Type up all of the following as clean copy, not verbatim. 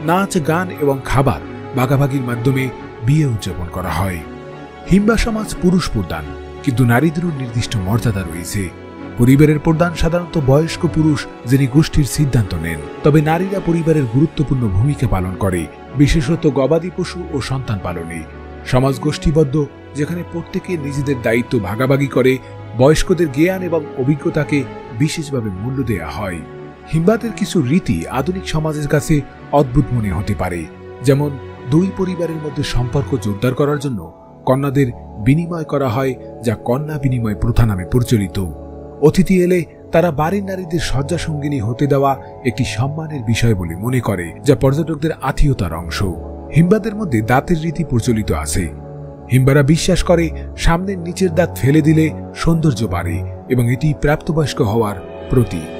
নাচ, গান এবং খাবার ভাগাভাগির মাধ্যমে বিয়ে উদযাপন করা হয়। হিম্বা সমাজ পুরুষ প্রধান, কিন্তু নারীদেরও নির্দিষ্ট মর্যাদা রয়েছে। পরিবারের প্রধান সাধারণত বয়স্ক পুরুষ, যিনি গোষ্ঠীর সিদ্ধান্ত নেন। তবে নারীরা পরিবারের গুরুত্বপূর্ণ ভূমিকা পালন করে, বিশেষত গবাদি পশু ও সন্তান পালনে। সমাজ গোষ্ঠীবদ্ধ, যেখানে প্রত্যেকে নিজেদের দায়িত্ব ভাগাভাগি করে। বয়স্কদের জ্ঞান এবং অভিজ্ঞতাকে বিশেষভাবে মূল্য দেওয়া হয়। হিম্বাদের কিছু রীতি আধুনিক সমাজের কাছে অদ্ভুত মনে হতে পারে, যেমন দুই পরিবারের মধ্যে সম্পর্ক জোরদার করার জন্য কন্যাদের বিনিময় করা হয়, যা কন্যা বিনিময় প্রথা নামে প্রচলিত। অতিথি এলে তারা বাড়ির নারীদের শয্যা সঙ্গিনী হতে দেওয়া একটি সম্মানের বিষয় বলে মনে করে, যা পর্যটকদের আত্মীয়তার অংশ। হিম্বাদের মধ্যে দাঁতের রীতি প্রচলিত আছে। হিম্বারা বিশ্বাস করে সামনের নিচের দাঁত ফেলে দিলে সৌন্দর্য বাড়ে এবং এটি প্রাপ্তবয়স্ক হওয়ার প্রতীক।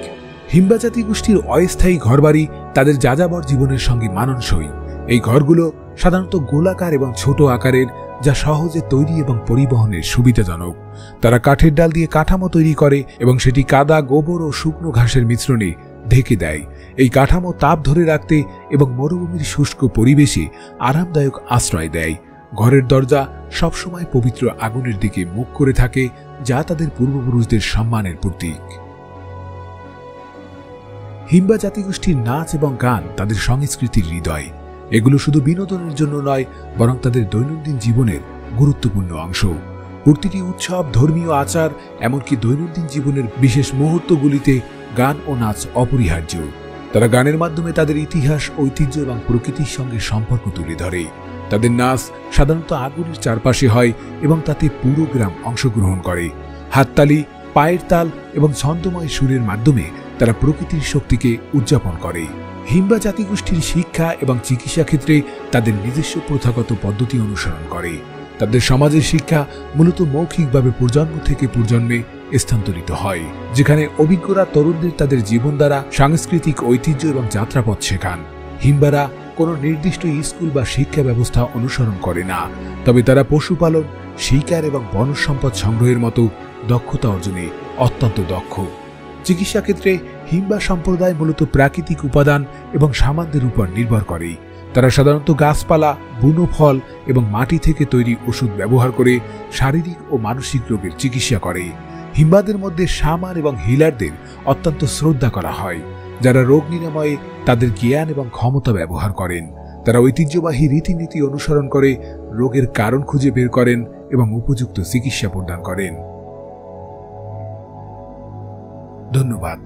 হিম্বা জাতি গোষ্ঠীর অস্থায়ী ঘরবাড়ি তাদের যাযাবর জীবনের সঙ্গে মানানসই। এই ঘরগুলো সাধারণত গোলাকার এবং ছোট আকারের, যা সহজে তৈরি এবং পরিবহনের সুবিধাজনক। তারা কাঠের ডাল দিয়ে কাঠামো তৈরি করে এবং সেটি কাদা, গোবর ও শুকনো ঘাসের মিশ্রণে ঢেকে দেয়। এই কাঠামো তাপ ধরে রাখতে এবং মরুভূমির শুষ্ক পরিবেশে আরামদায়ক আশ্রয় দেয়। ঘরের দরজা সবসময় পবিত্র আগুনের দিকে মুখ করে থাকে, যা তাদের পূর্বপুরুষদের সম্মানের প্রতীক। হিম্বা জাতিগোষ্ঠীর নাচ এবং গান তাদের সংস্কৃতির হৃদয়। এগুলো শুধু বিনোদনের জন্য নয়, বরং তাদের দৈনন্দিন জীবনের গুরুত্বপূর্ণ অংশ। প্রতিটি উৎসব, ধর্মীয় আচার, এমনকি দৈনন্দিন জীবনের বিশেষ মুহূর্তগুলিতে গান ও নাচ অপরিহার্য। তারা গানের মাধ্যমে তাদের ইতিহাস, ঐতিহ্য এবং প্রকৃতির সঙ্গে সম্পর্ক তুলে ধরে। তাদের নাচ সাধারণত আগুনের চারপাশে হয় এবং তাতে পুরো গ্রাম অংশগ্রহণ করে। হাততালি, পায়ের তাল এবং ছন্দময় সুরের মাধ্যমে তারা প্রকৃতির শক্তিকে উদযাপন করে। হিম্বা জাতিগোষ্ঠীর শিক্ষা এবং চিকিৎসা ক্ষেত্রে তাদের নিজস্ব প্রথাগত পদ্ধতি অনুসরণ করে। তাদের সমাজের শিক্ষা মূলত মৌখিকভাবে প্রজন্ম থেকে প্রজন্মে স্থানান্তরিত হয়, যেখানে অভিজ্ঞরা তরুণদের তাদের জীবন দ্বারা সাংস্কৃতিক ঐতিহ্য এবং যাত্রাপথ শেখান। হিম্বারা কোনো নির্দিষ্ট স্কুল বা শিক্ষা ব্যবস্থা অনুসরণ করে না, তবে তারা পশুপালন, শিকার এবং বনজ সম্পদ সংগ্রহের মতো দক্ষতা অর্জনে অত্যন্ত দক্ষ। চিকিৎসা ক্ষেত্রে হিম্বা সম্প্রদায় মূলত প্রাকৃতিক উপাদান এবং সামানদের উপর নির্ভর করে। তারা সাধারণত গাছপালা, বুনো ফল এবং মাটি থেকে তৈরি ওষুধ ব্যবহার করে শারীরিক ও মানসিক রোগের চিকিৎসা করে। হিম্বাদের মধ্যে শামান এবং হিলারদের অত্যন্ত শ্রদ্ধা করা হয়, যারা রোগ নিরাময়ে তাদের জ্ঞান এবং ক্ষমতা ব্যবহার করেন। তারা ঐতিহ্যবাহী রীতিনীতি অনুসরণ করে রোগের কারণ খুঁজে বের করেন এবং উপযুক্ত চিকিৎসা প্রদান করেন। ধন্যবাদ।